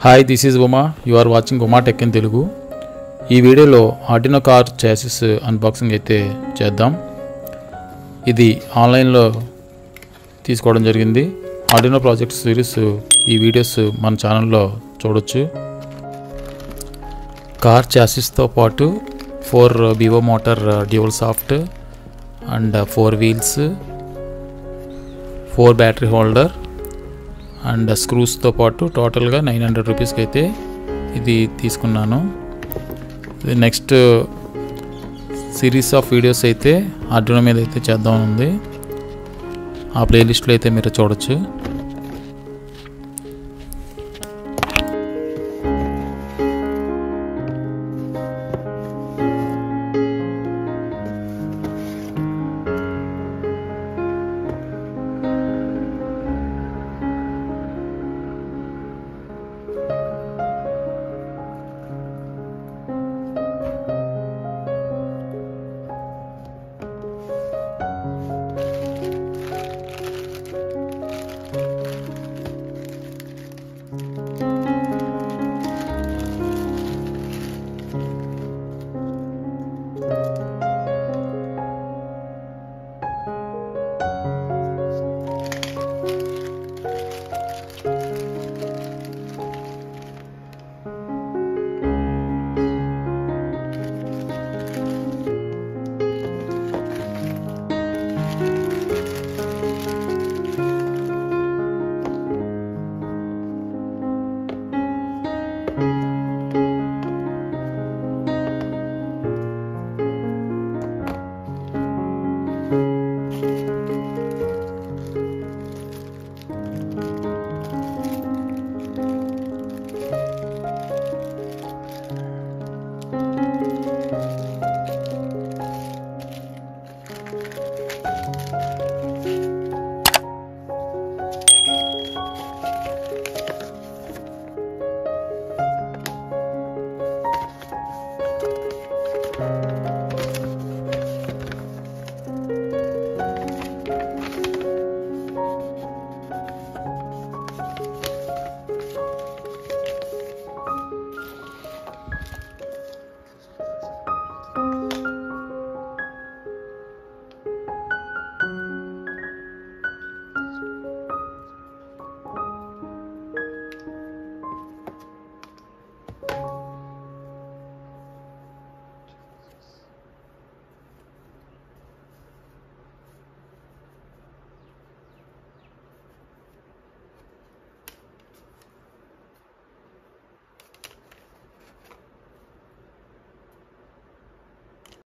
Hi, this is Uma. You are watching UmaTechinTelugu. ఈ వీడియోలో Arduino Car Chassis unboxing అయితే చేద్దాం. ఇది ఆన్లైన్లో తీసుకోవడం జరిగింది. Arduino ప్రాజెక్ట్ సిరీస్ ఈ వీడియోస్ మన ఛానల్లో చూడొచ్చు. కార్ చాసిస్ తో పాటు 4 BO motor dual soft and 4 wheels, 4 battery holder and screws తో పాటు టోటల్ గా 900 రూపాయస్ కి అయితే ఇది తీసుకున్నాను. ఇది నెక్స్ట్ సిరీస్ ఆఫ్ వీడియోస్ అయితే Arduino మీద అయితే చేద్దాం ఉంది. ఆ ప్లేలిస్ట్ లో అయితే మీరు చూడొచ్చు.